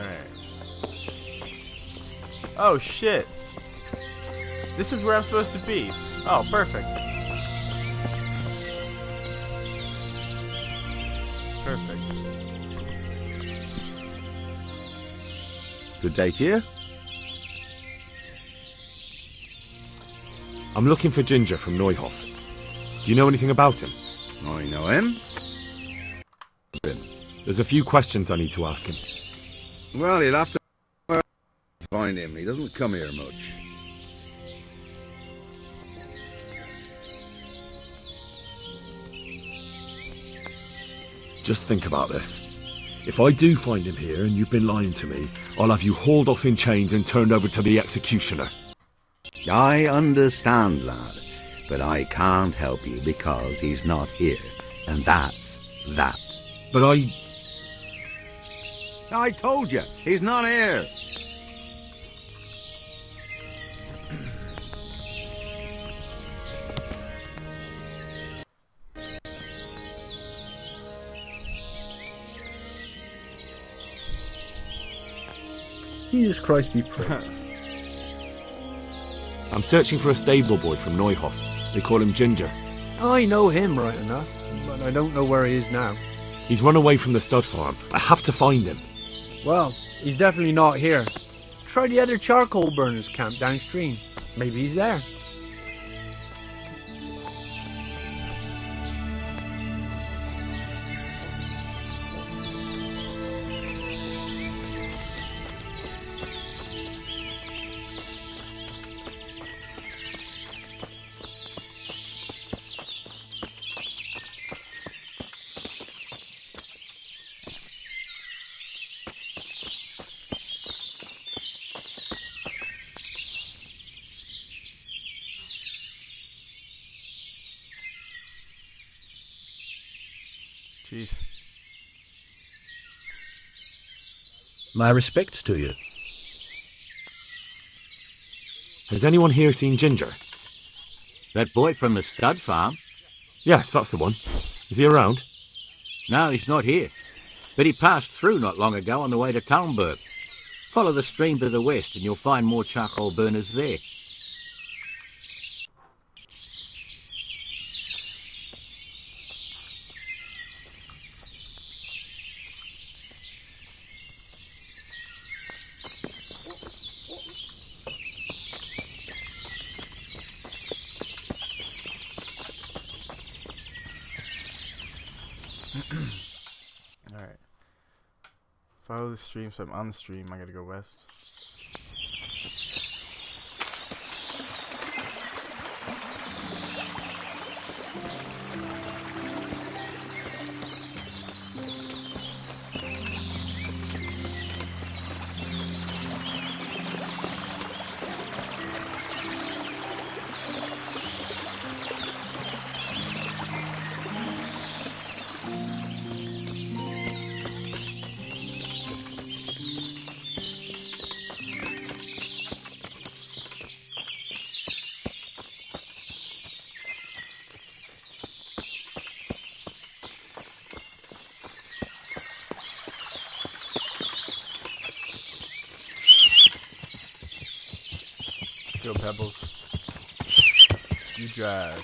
Alright. Oh shit! This is where I'm supposed to be. Oh, perfect. Perfect. Good day to you. I'm looking for Ginger from Neuhof. Do you know anything about him? I know him. There's a few questions I need to ask him. Well, you'll have to find him. He doesn't come here much. Just think about this. If I do find him here and you've been lying to me, I'll have you hauled off in chains and turned over to the executioner. I understand, lad, but I can't help you because he's not here, and that's that. But I told you, he's not here. Jesus Christ be praised. I'm searching for a stable boy from Neuhof. They call him Ginger. I know him right enough, but I don't know where he is now. He's run away from the stud farm. I have to find him. Well, he's definitely not here. Try the other charcoal burners camp downstream. Maybe he's there. Jeez. My respects to you. Has anyone here seen Ginger? That boy from the stud farm? Yes, that's the one. Is he around? No, he's not here. But he passed through not long ago on the way to Talmberg. Follow the stream to the west and you'll find more charcoal burners there. Alright. Follow the stream, so I'm on the stream. I gotta go west. Go, Pebbles. You drive.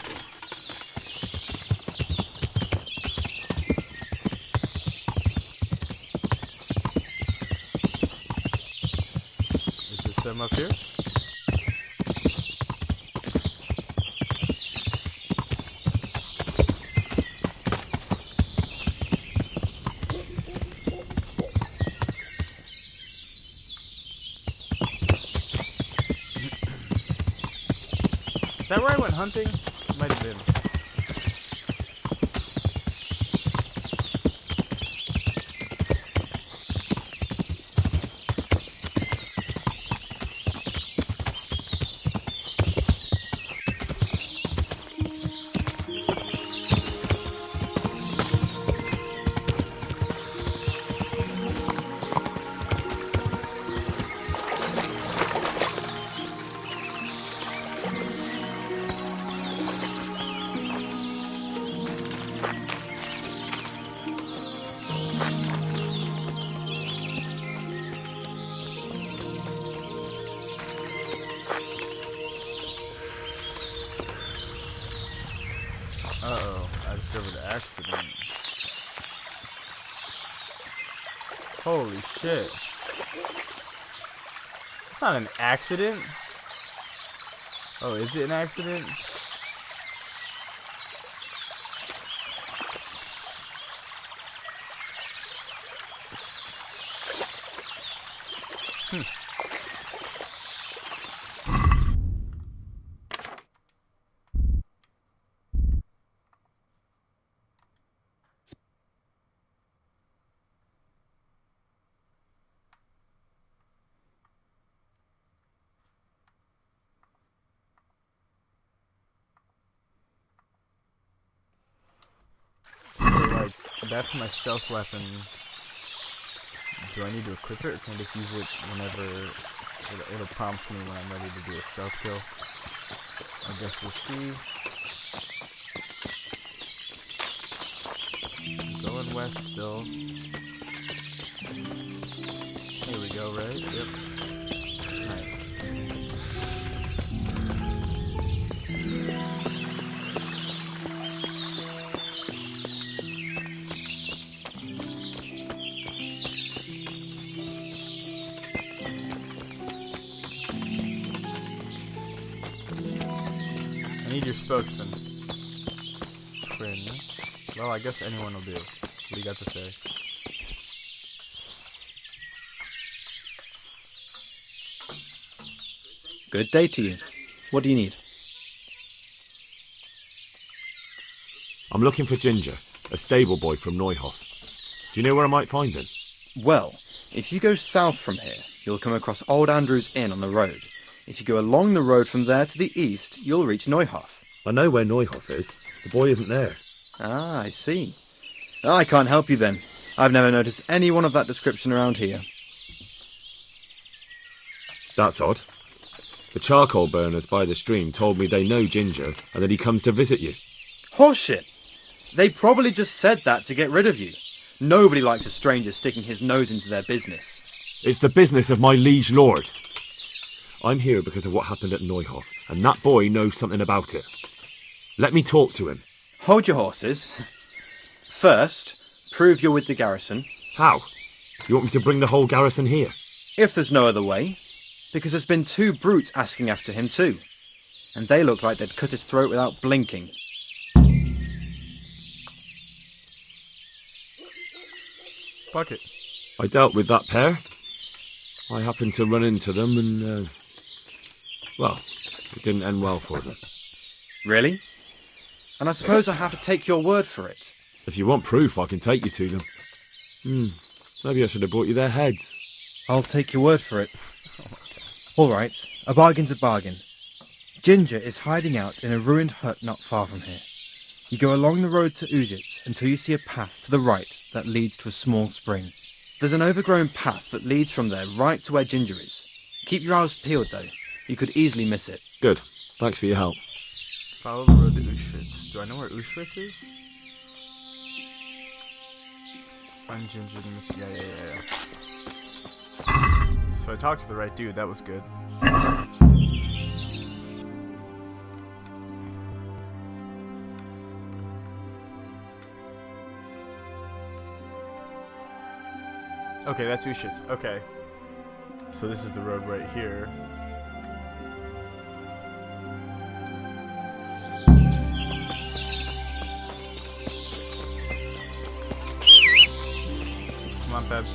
Is this them up here? Is that where I went hunting? Might have been. Holy shit. It's not an accident. Oh, is it an accident? Like, that's my stealth weapon. Do I need to equip it, or can I just use it whenever it'll prompt me when I'm ready to do a stealth kill? I guess we'll see. Going west still. Here we go, right? Yep. Nice. I need your spokesman. Twin. Well, I guess anyone will do. What do you got to say? Good day to you. What do you need? I'm looking for Ginger, a stable boy from Neuhof. Do you know where I might find him? Well, if you go south from here, you'll come across Old Andrew's Inn on the road. If you go along the road from there to the east, you'll reach Neuhof. I know where Neuhof is. The boy isn't there. Ah, I see. I can't help you then. I've never noticed anyone of that description around here. That's odd. The charcoal burners by the stream told me they know Ginger and that he comes to visit you. Horseshit! They probably just said that to get rid of you. Nobody likes a stranger sticking his nose into their business. It's the business of my liege lord. I'm here because of what happened at Neuhof, and that boy knows something about it. Let me talk to him. Hold your horses. First, prove you're with the garrison. How? You want me to bring the whole garrison here? If there's no other way. Because there's been 2 brutes asking after him too. And they look like they'd cut his throat without blinking. Bucket. I dealt with that pair. I happened to run into them and, well, it didn't end well for them. Really? And I suppose I have to take your word for it. If you want proof, I can take you to them. Maybe I should have brought you their heads. I'll take your word for it. All right, a bargain's a bargain. Ginger is hiding out in a ruined hut not far from here. You go along the road to Ujits until you see a path to the right that leads to a small spring. There's an overgrown path that leads from there right to where Ginger is. Keep your eyes peeled though. You could easily miss it. Good. Thanks for your help. Follow the road to Auschwitz. Do I know where Auschwitz is? Find Ginger. Yeah. So I talked to the right dude. That was good. Okay, that's Auschwitz. Okay. So this is the road right here. Come on, Pebs.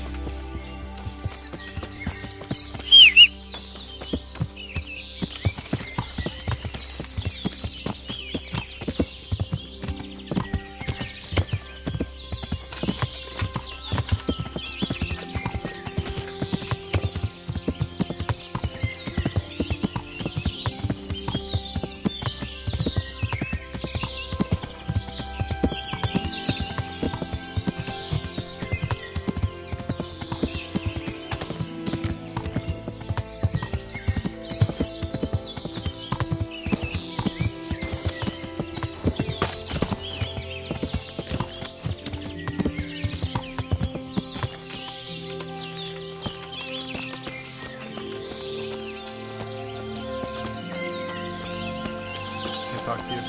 Talk to you.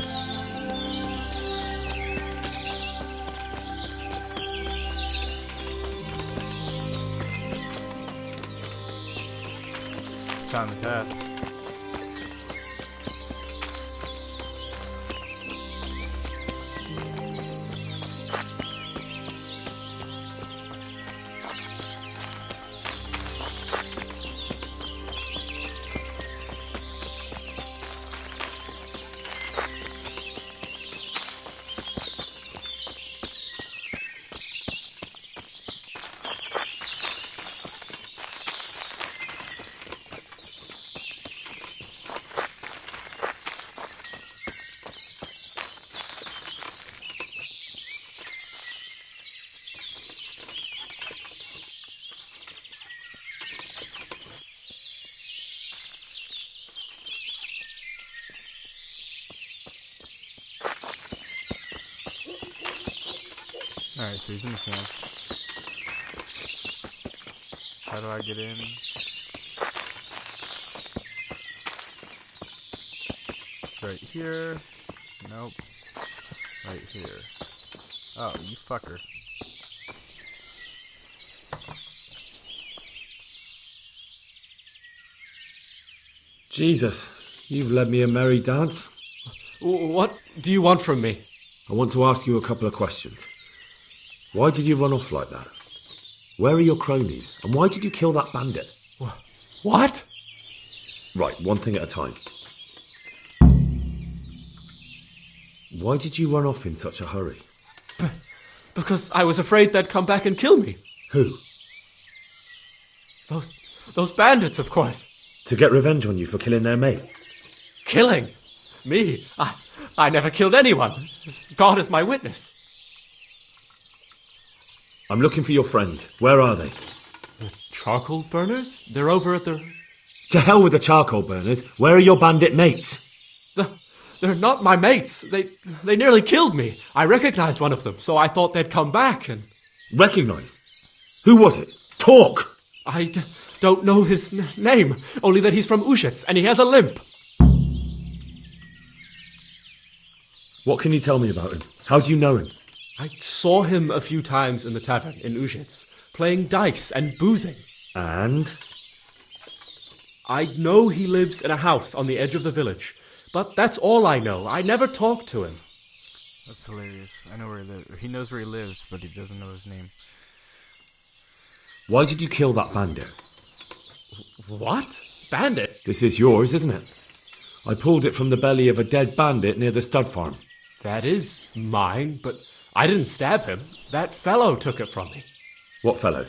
found the path. Alright, so he's in the camp. How do I get in? Right here. Nope. Right here. Oh, you fucker. Jesus, you've led me a merry dance. What do you want from me? I want to ask you a couple of questions. Why did you run off like that? Where are your cronies? And why did you kill that bandit? What? Right, one thing at a time. Why did you run off in such a hurry? Because I was afraid they'd come back and kill me. Who? Those bandits, of course. To get revenge on you for killing their mate? Killing? Me? I never killed anyone. God is my witness. I'm looking for your friends. Where are they? The charcoal burners? They're over at the... To hell with the charcoal burners. Where are your bandit mates? They're not my mates. They nearly killed me. I recognized one of them, so I thought they'd come back and... Recognized? Who was it? Talk! I don't know his name, only that he's from Ushitz and he has a limp. What can you tell me about him? How do you know him? I saw him a few times in the tavern in Ushitz, playing dice and boozing. And? I know he lives in a house on the edge of the village, but that's all I know. I never talked to him. That's hilarious. I know where he lives. He knows where he lives, but he doesn't know his name. Why did you kill that bandit? What? Bandit? This is yours, isn't it? I pulled it from the belly of a dead bandit near the stud farm. That is mine, but I didn't stab him. That fellow took it from me. What fellow?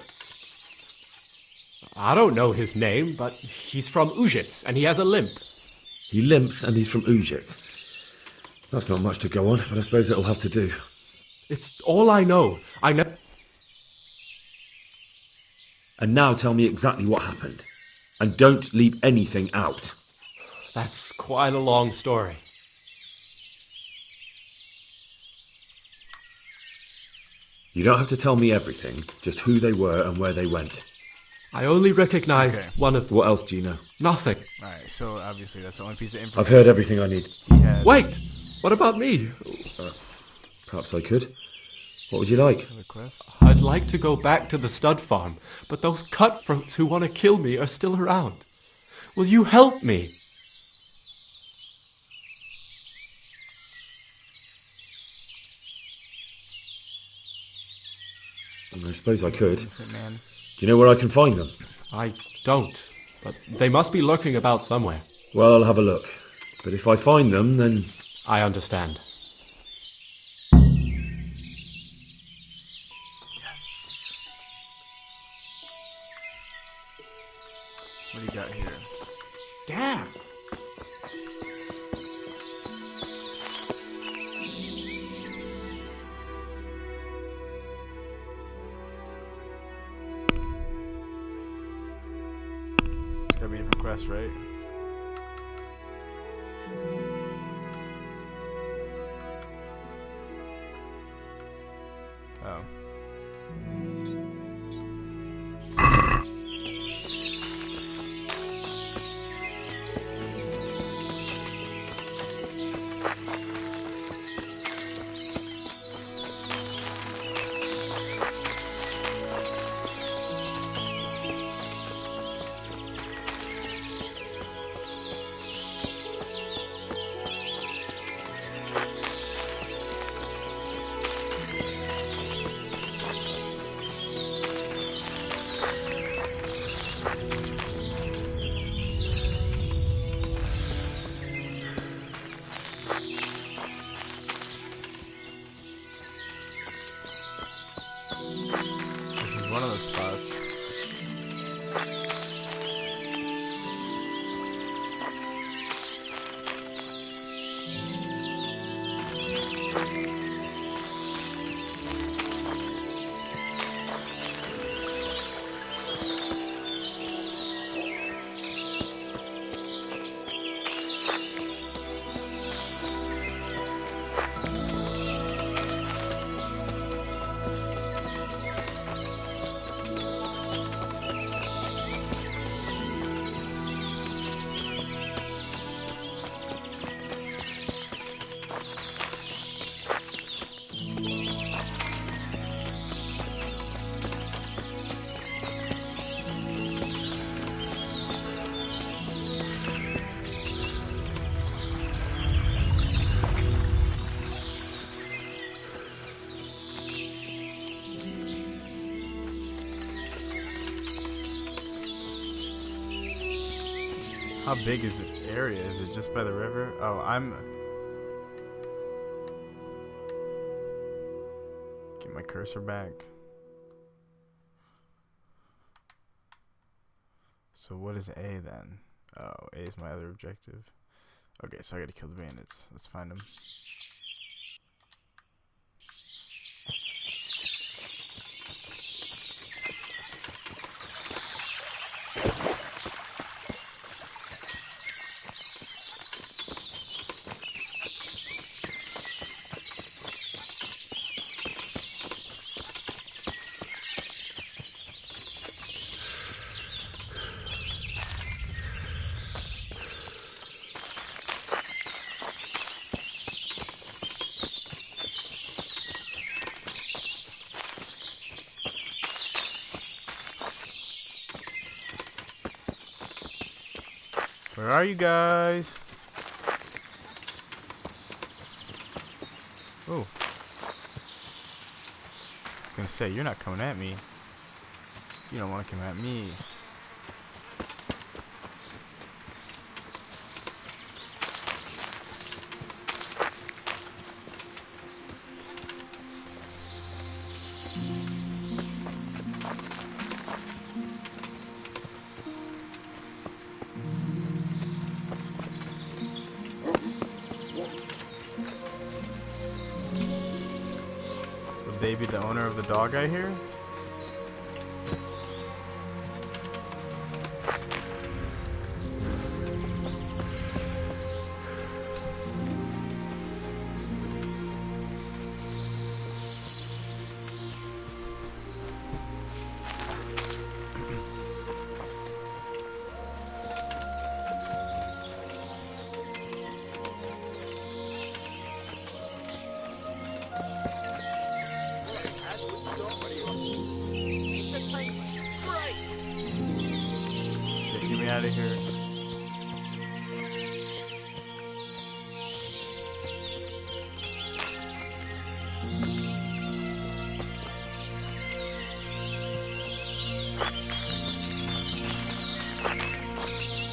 I don't know his name, but he's from Ushitz and he has a limp. He limps and he's from Ushitz. That's not much to go on, but I suppose it'll have to do. It's all I know. I know. And now tell me exactly what happened. And don't leave anything out. That's quite a long story. You don't have to tell me everything, just who they were and where they went. I only recognized one of... What else do you know? Nothing. Alright, so obviously that's the only piece of information. I've heard everything I need. He had. Wait! What about me? Perhaps I could. What would you like? Request? I'd like to go back to the stud farm, but those cutthroats who want to kill me are still around. Will you help me? I suppose I could. Innocent man. Do you know where I can find them? I don't, but they must be lurking about somewhere. Well, I'll have a look. But if I find them, then... I understand. Yes. What do you got here? Damn! It's gotta be a different quest, right? Oh. How big is this area? Is it just by the river? Oh, get my cursor back. So what is A then? Oh, A is my other objective. Okay, so I gotta kill the bandits. Let's find them. Where are you guys? Oh. I was gonna say, you're not coming at me. You don't want to come at me. They be the owner of the dog I hear? Get me out of here.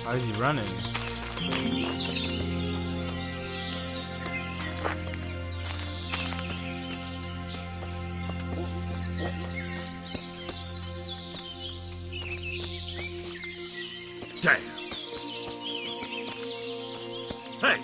Why is he running? Damn. Hey!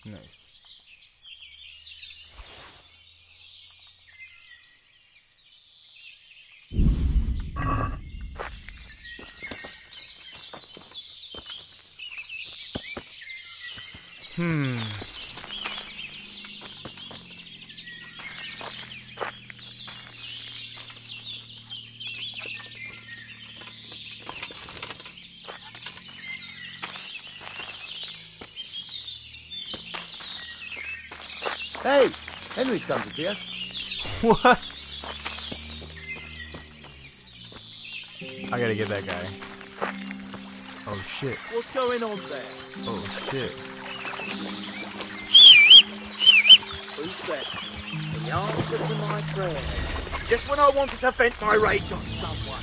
Nice. Hey, Henry's come to see us. What? I gotta get that guy. Oh shit. What's going on there? Oh shit. Who's there? The answer to my prayers. Just when I wanted to vent my rage on someone.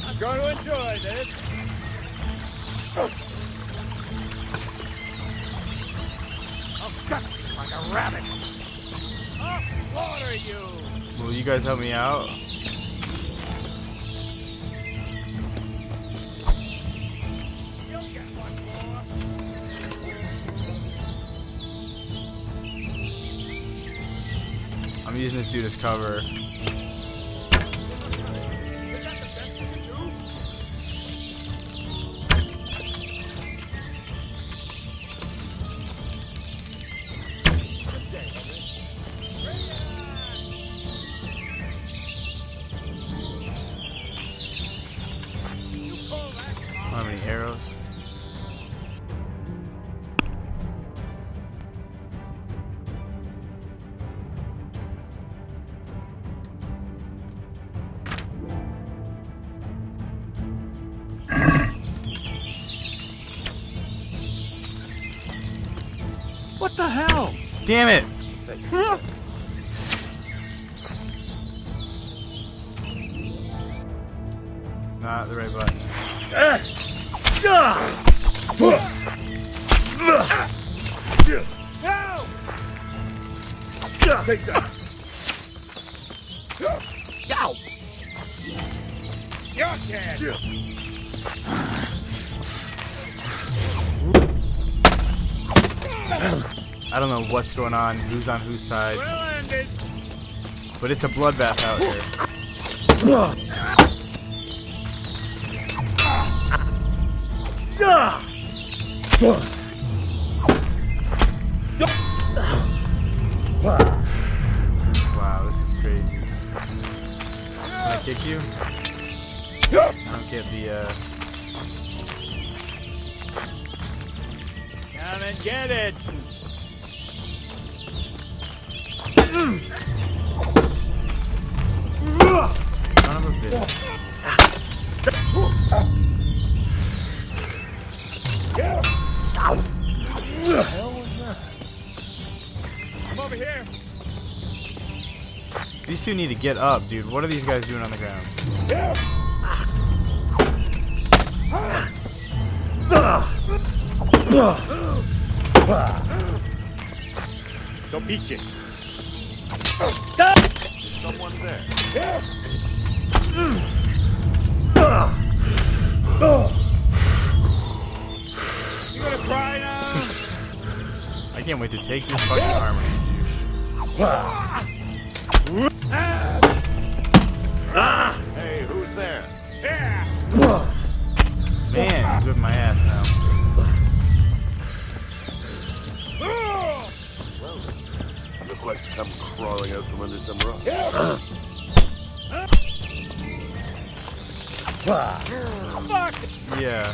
I'm going to enjoy this. I'm gutsy like a rabbit. I'll slaughter you. Will you guys help me out? You'll get one more. I'm using this dude as cover. How many arrows? What the hell? Damn it! Not the right button. No! Take that. Ow! You're dead. I don't know what's going on, who's on whose side, We'll end it. but it's a bloodbath out here. Wow, this is crazy. Can I kick you? I don't get the, Come and get it. son of a bitch. Come over here. These two need to get up, dude. What are these guys doing on the ground? Don't beat you. Someone there. You gonna cry now? I can't wait to take your fucking armor, you douche. Hey, who's there? Yeah. Man, he's whipping my ass now. Look like it's come crawling out from under some rock. Fuck. Yeah.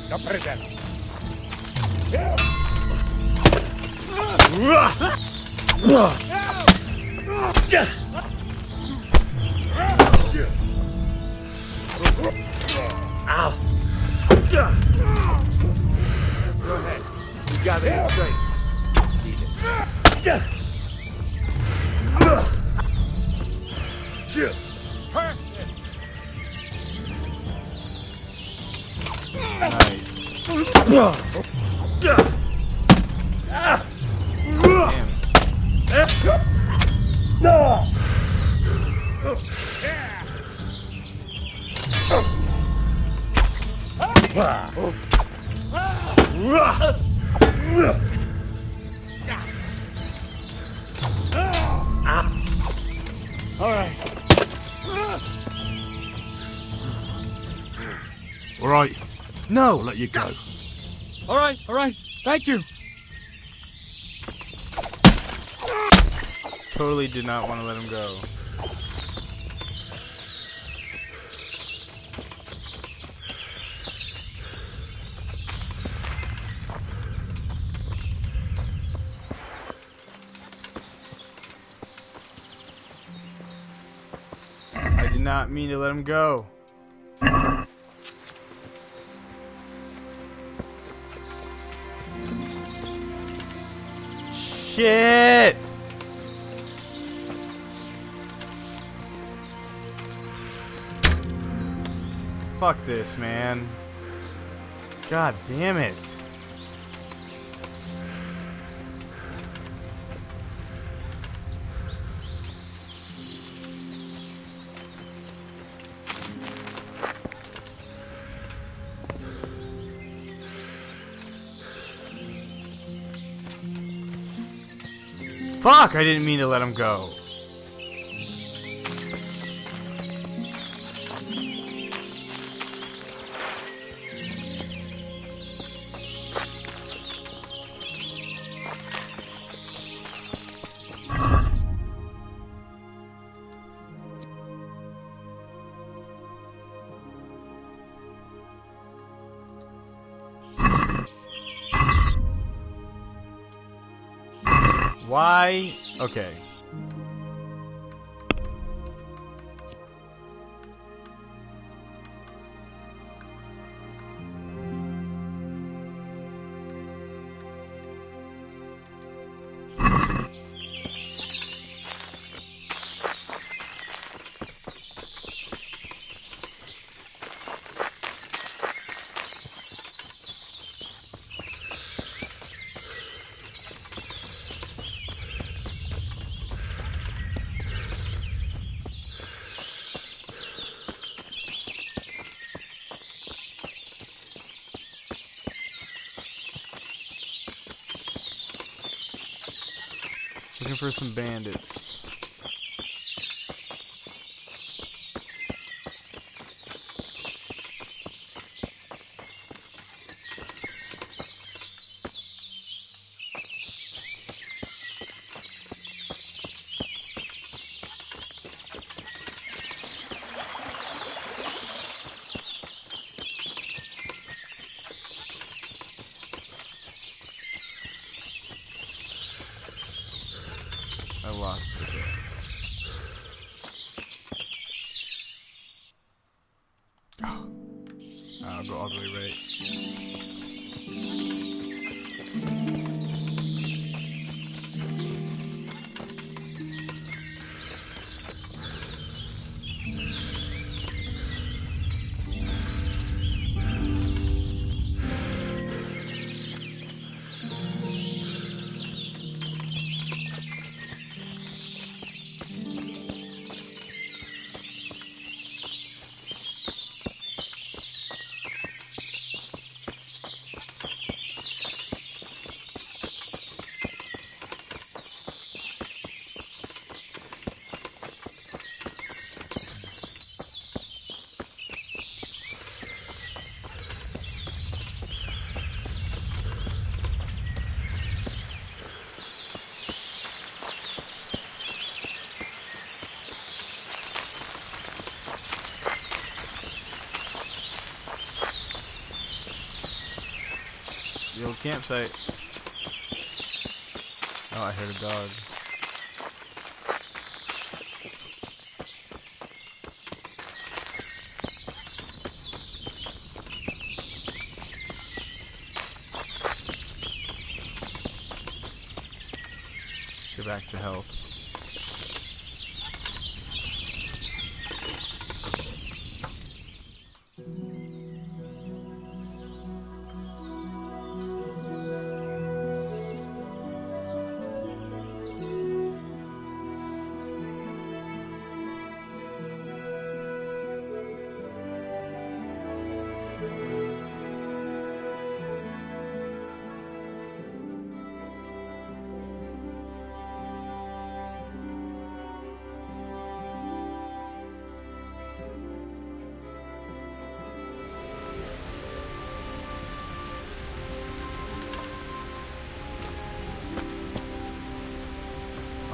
Don't put it down. Go ahead. You got it straight. Eat it. Perfect. Nice. Damn. Yeah. All right. All right. No! I'll let you go. All right. Thank you. Totally did not want to let him go. I did not mean to let him go. Shit! Fuck this, man. God damn it. Fuck! I didn't mean to let him go. Why? Okay. Looking for some bandits. I lost it. Oh. I'll go all the way right. The old campsite. Oh, I heard a dog. Get back to health.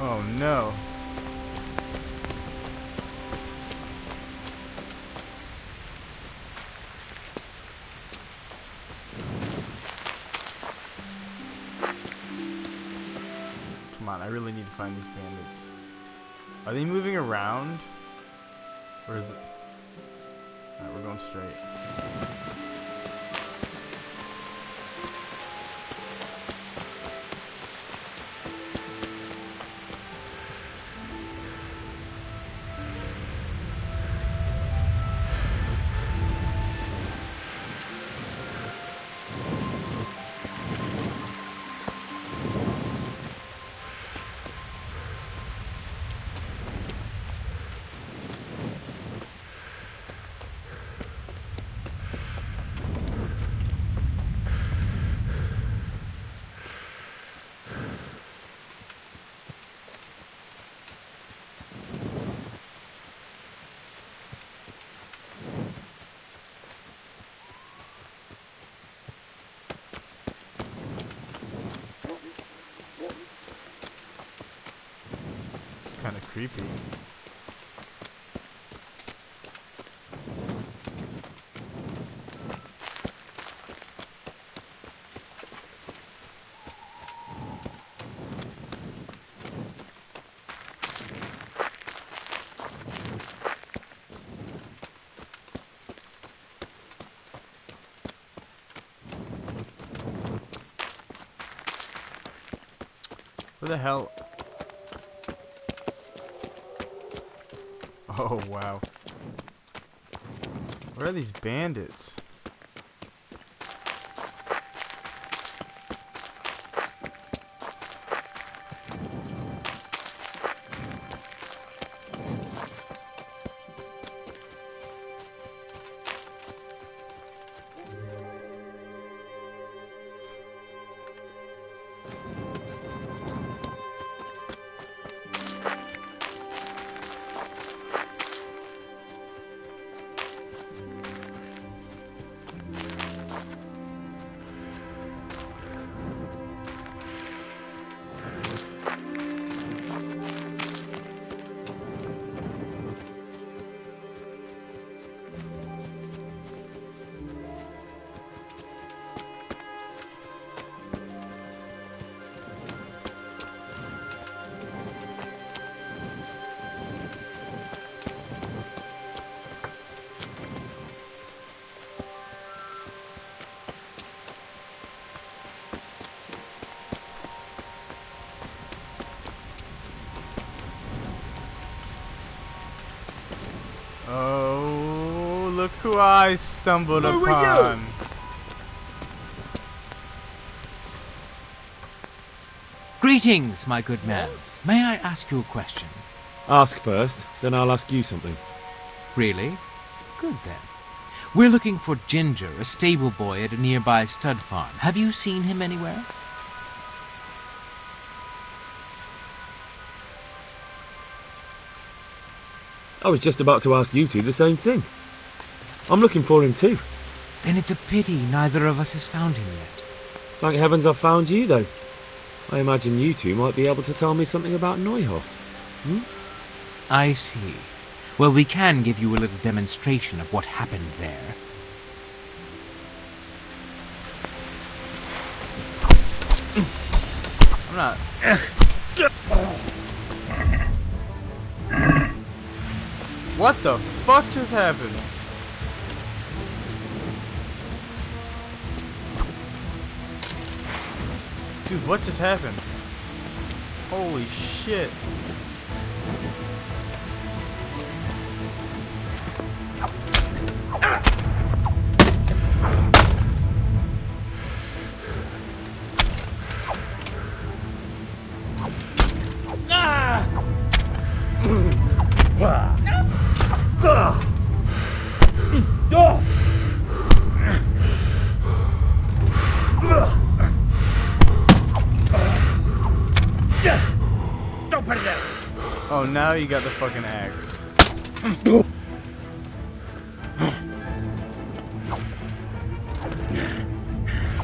Oh no. Come on, I really need to find these bandits. Are they moving around? Or is it... Alright, we're going straight. Kind of creepy. Where the hell? Oh, wow. Where are these bandits? Oh, look who I stumbled upon. Greetings, my good man. May I ask you a question? Ask first, then I'll ask you something. Really? Good then. We're looking for Ginger, a stable boy at a nearby stud farm. Have you seen him anywhere? I was just about to ask you two the same thing. I'm looking for him too. Then it's a pity neither of us has found him yet. Thank heavens I've found you though. I imagine you two might be able to tell me something about Neuhof. I see. Well, we can give you a little demonstration of what happened there. I'm not... What the fuck just happened? Dude, what just happened? Holy shit. Don't put it down. Oh, now you got the fucking axe.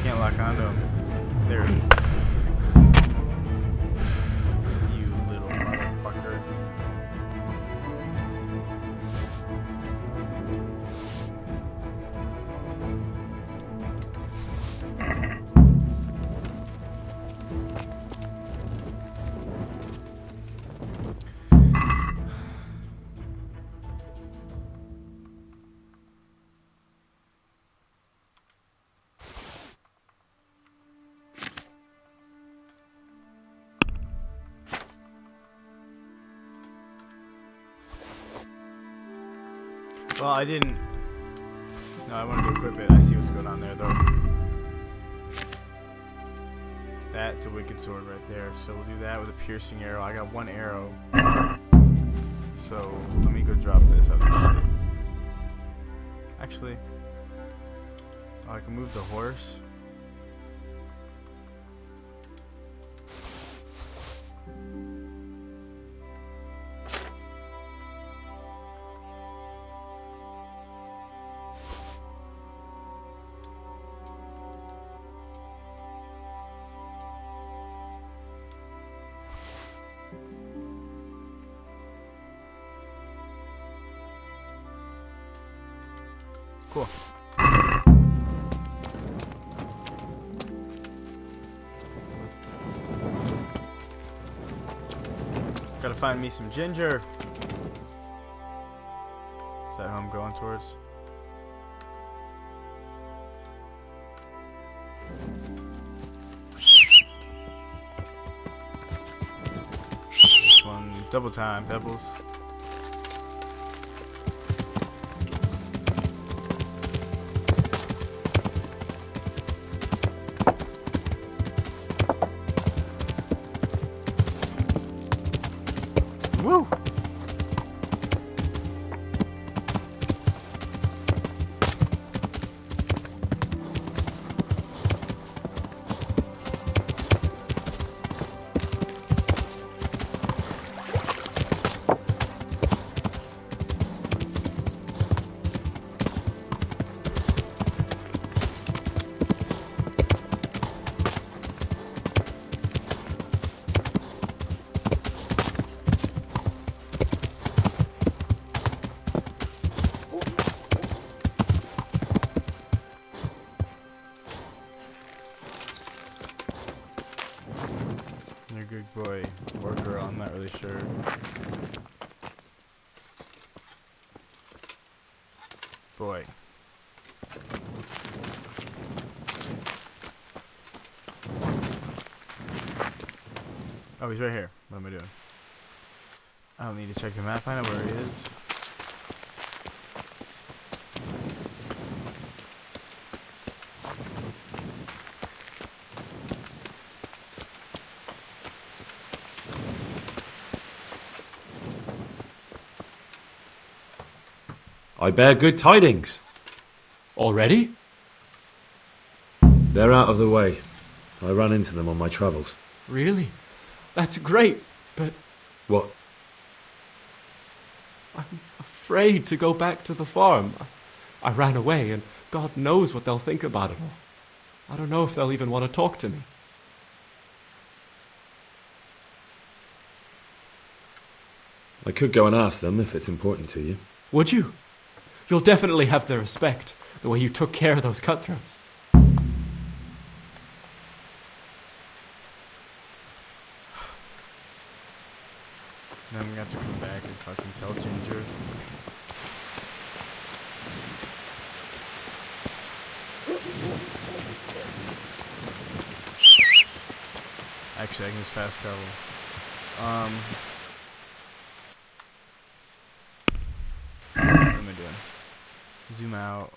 Can't lock onto him. There it is. You little Well, I didn't. No, I want to go equip it. I see what's going on there, though. That's a wicked sword right there. So we'll do that with a piercing arrow. I got one arrow. So let me go drop this other shit. Actually, oh, I can move the horse. Cool. Gotta find me some ginger. Is that who I'm going towards? This one, double time, pebbles. Woo! You're a good boy or girl, I'm not really sure. Boy. Oh, he's right here. What am I doing? I don't need to check the map. I know where he is. I bear good tidings. Already? They're out of the way. I ran into them on my travels. Really? That's great, but What? I'm afraid to go back to the farm. I ran away, and God knows what they'll think about it all. I don't know if they'll even want to talk to me. I could go and ask them if it's important to you. Would you? You'll definitely have their respect, the way you took care of those cutthroats. Then I'm gonna have to come back and fucking tell Ginger. Actually, I can just fast travel. What am I doing? Zoom out.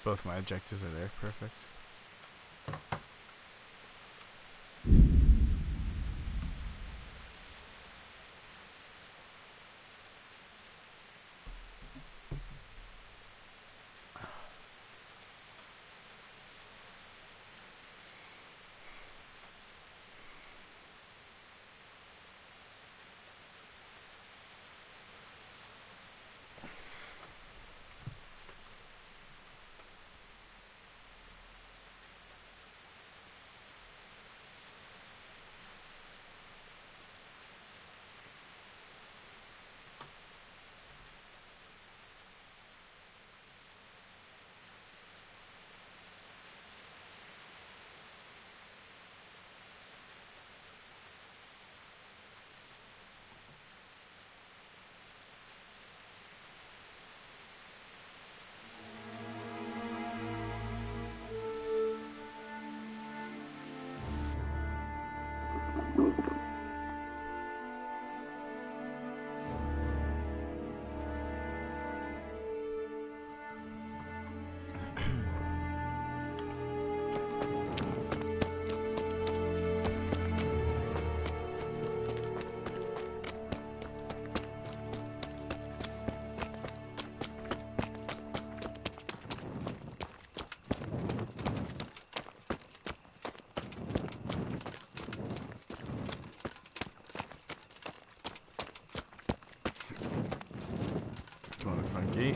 Both my objectives are there. Perfect. You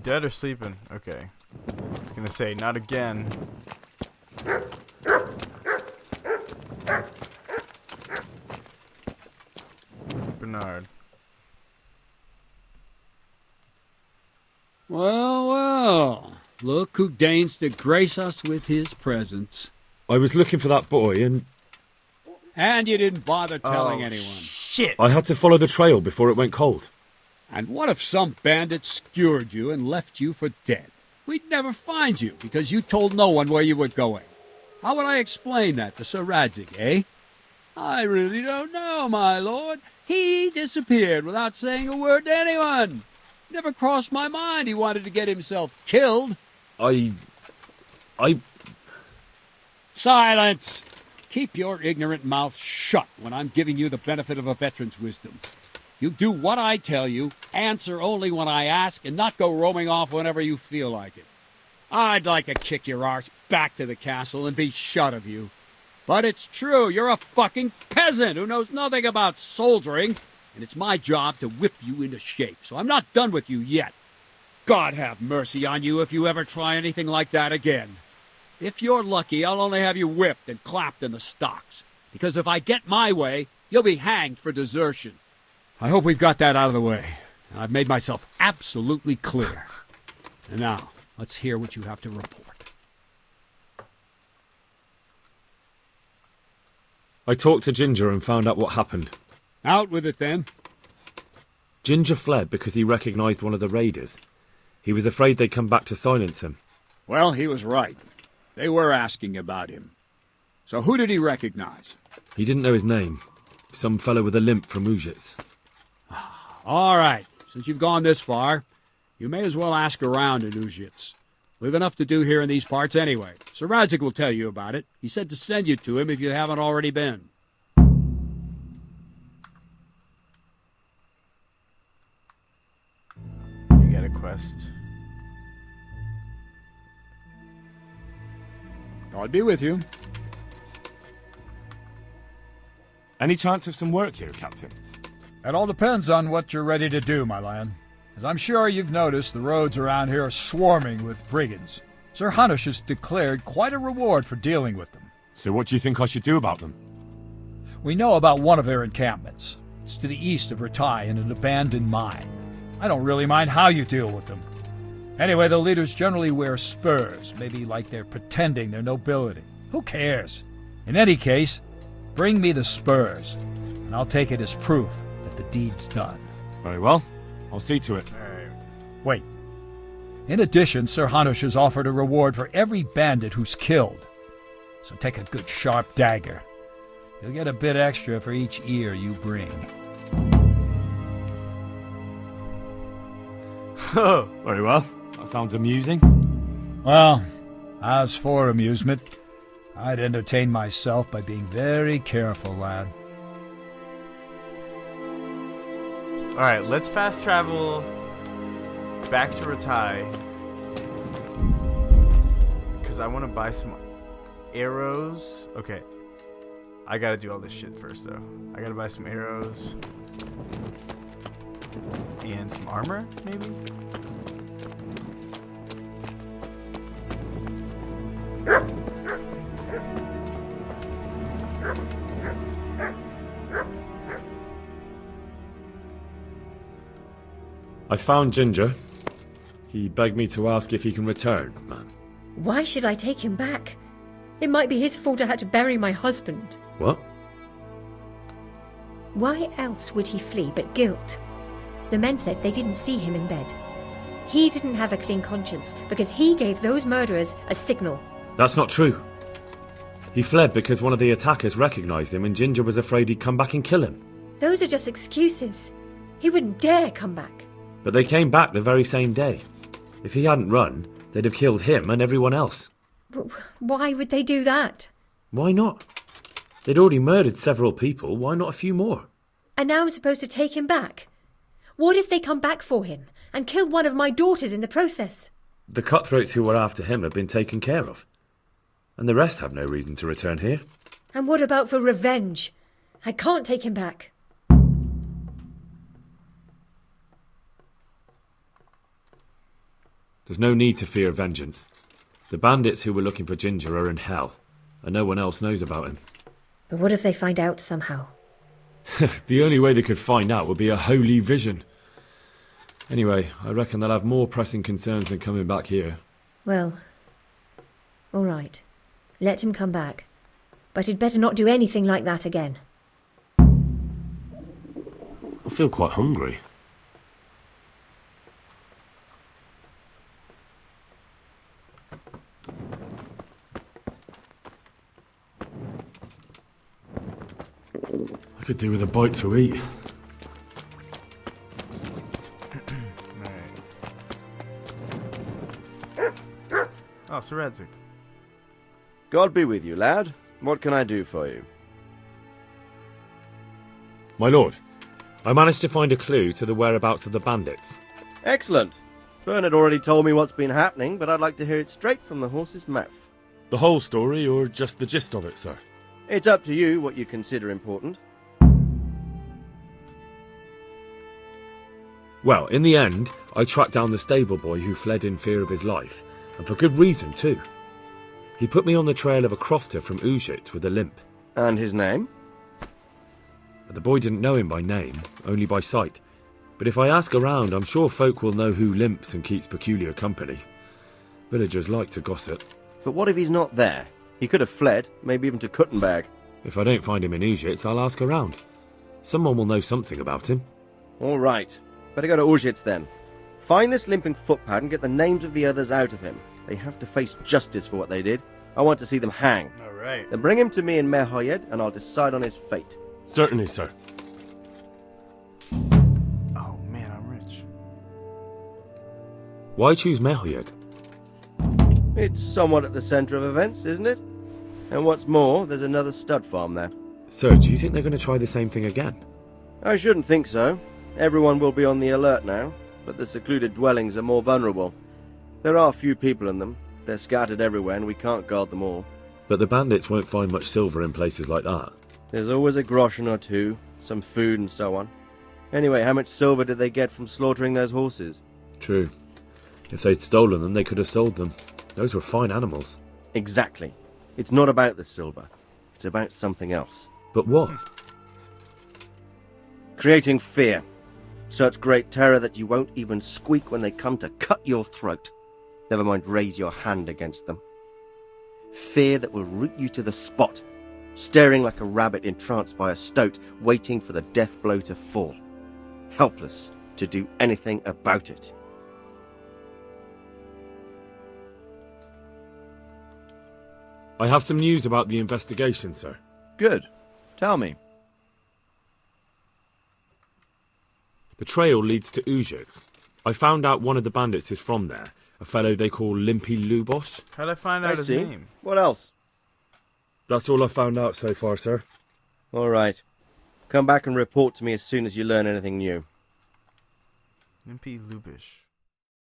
dead or sleeping? Okay. I was gonna say, not again. Bernard. Well, well. Look who deigns to grace us with his presence. I was looking for that boy and... And you didn't bother telling anyone. Shit! I had to follow the trail before it went cold. And what if some bandit skewered you and left you for dead? We'd never find you because you told no one where you were going. How would I explain that to Sir Radzig, eh? I really don't know, my lord. He disappeared without saying a word to anyone. Never crossed my mind he wanted to get himself killed. I... Silence! Keep your ignorant mouth shut when I'm giving you the benefit of a veteran's wisdom. You do what I tell you, answer only when I ask, and not go roaming off whenever you feel like it. I'd like to kick your arse back to the castle and be shut of you. But it's true, you're a fucking peasant who knows nothing about soldiering, and it's my job to whip you into shape, so I'm not done with you yet. God have mercy on you if you ever try anything like that again. If you're lucky, I'll only have you whipped and clapped in the stocks, because if I get my way, you'll be hanged for desertion. I hope we've got that out of the way. I've made myself absolutely clear. And now, let's hear what you have to report. I talked to Ginger and found out what happened. Out with it, then. Ginger fled because he recognized one of the raiders. He was afraid they'd come back to silence him. Well, he was right. They were asking about him. So who did he recognize? He didn't know his name. Some fellow with a limp from Ujits. All right. Since you've gone this far, you may as well ask around in Ujits. We've enough to do here in these parts anyway. Sir Radzig will tell you about it. He said to send you to him if you haven't already been. You get a quest. God be with you. Any chance of some work here, Captain? It all depends on what you're ready to do, my lad. As I'm sure you've noticed, the roads around here are swarming with brigands. Sir Hanush has declared quite a reward for dealing with them. So what do you think I should do about them? We know about one of their encampments. It's to the east of Ratai in an abandoned mine. I don't really mind how you deal with them. Anyway, the leaders generally wear spurs, maybe like they're pretending they're nobility. Who cares? In any case, bring me the spurs, and I'll take it as proof that the deed's done. Very well. I'll see to it. Wait. In addition, Sir Hanush has offered a reward for every bandit who's killed. So take a good sharp dagger. You'll get a bit extra for each ear you bring. Very well. That sounds amusing. Well, as for amusement, I'd entertain myself by being very careful, lad. Alright, let's fast travel back to Ratai. Because I want to buy some arrows. Okay. I gotta do all this shit first, though. I gotta buy some arrows. And some armor, maybe? I found Ginger. He begged me to ask if he can return, man. Why should I take him back? It might be his fault I had to bury my husband. What? Why else would he flee but guilt? The men said they didn't see him in bed. He didn't have a clean conscience because he gave those murderers a signal. That's not true. He fled because one of the attackers recognized him and Ginger was afraid he'd come back and kill him. Those are just excuses. He wouldn't dare come back. But they came back the very same day. If he hadn't run, they'd have killed him and everyone else. But why would they do that? Why not? They'd already murdered several people, why not a few more? And now I'm supposed to take him back? What if they come back for him and kill one of my daughters in the process? The cutthroats who were after him have been taken care of. And the rest have no reason to return here. And what about for revenge? I can't take him back. There's no need to fear vengeance. The bandits who were looking for Ginger are in hell, and no one else knows about him. But what if they find out somehow? The only way they could find out would be a holy vision. Anyway, I reckon they'll have more pressing concerns than coming back here. Well, all right. Let him come back. But he'd better not do anything like that again. I feel quite hungry. I could do with a bite to eat. Oh, Sir Edzer. God be with you, lad. What can I do for you? My lord, I managed to find a clue to the whereabouts of the bandits. Excellent. Bernard already told me what's been happening, but I'd like to hear it straight from the horse's mouth. The whole story, or just the gist of it, sir? It's up to you what you consider important. Well, in the end, I tracked down the stable boy who fled in fear of his life, and for good reason, too. He put me on the trail of a crofter from Ujit with a limp. And his name? The boy didn't know him by name, only by sight. But if I ask around, I'm sure folk will know who limps and keeps peculiar company. Villagers like to gossip. But what if he's not there? He could have fled, maybe even to Kuttenberg. If I don't find him in Ujit, I'll ask around. Someone will know something about him. All right. Better go to Ujits then. Find this limping footpad and get the names of the others out of him. They have to face justice for what they did. I want to see them hang. All right. Then bring him to me in Mehoyed and I'll decide on his fate. Certainly, sir. Oh man, I'm rich. Why choose Mehoyed? It's somewhat at the centre of events, isn't it? And what's more, there's another stud farm there. Sir, do you think they're going to try the same thing again? I shouldn't think so. Everyone will be on the alert now, but the secluded dwellings are more vulnerable. There are few people in them. They're scattered everywhere and we can't guard them all. But the bandits won't find much silver in places like that. There's always a groschen or two, some food and so on. Anyway, how much silver did they get from slaughtering those horses? True. If they'd stolen them, they could have sold them. Those were fine animals. Exactly. It's not about the silver. It's about something else. But what? Creating fear. Such great terror that you won't even squeak when they come to cut your throat. Never mind raise your hand against them. Fear that will root you to the spot, staring like a rabbit entranced by a stoat, waiting for the death blow to fall. Helpless to do anything about it. I have some news about the investigation, sir. Good. Tell me. The trail leads to Ujits. I found out one of the bandits is from there, a fellow they call Limpy Lubosh. How'd I find out his name? What else? That's all I've found out so far, sir. All right. Come back and report to me as soon as you learn anything new. Limpy Lubish.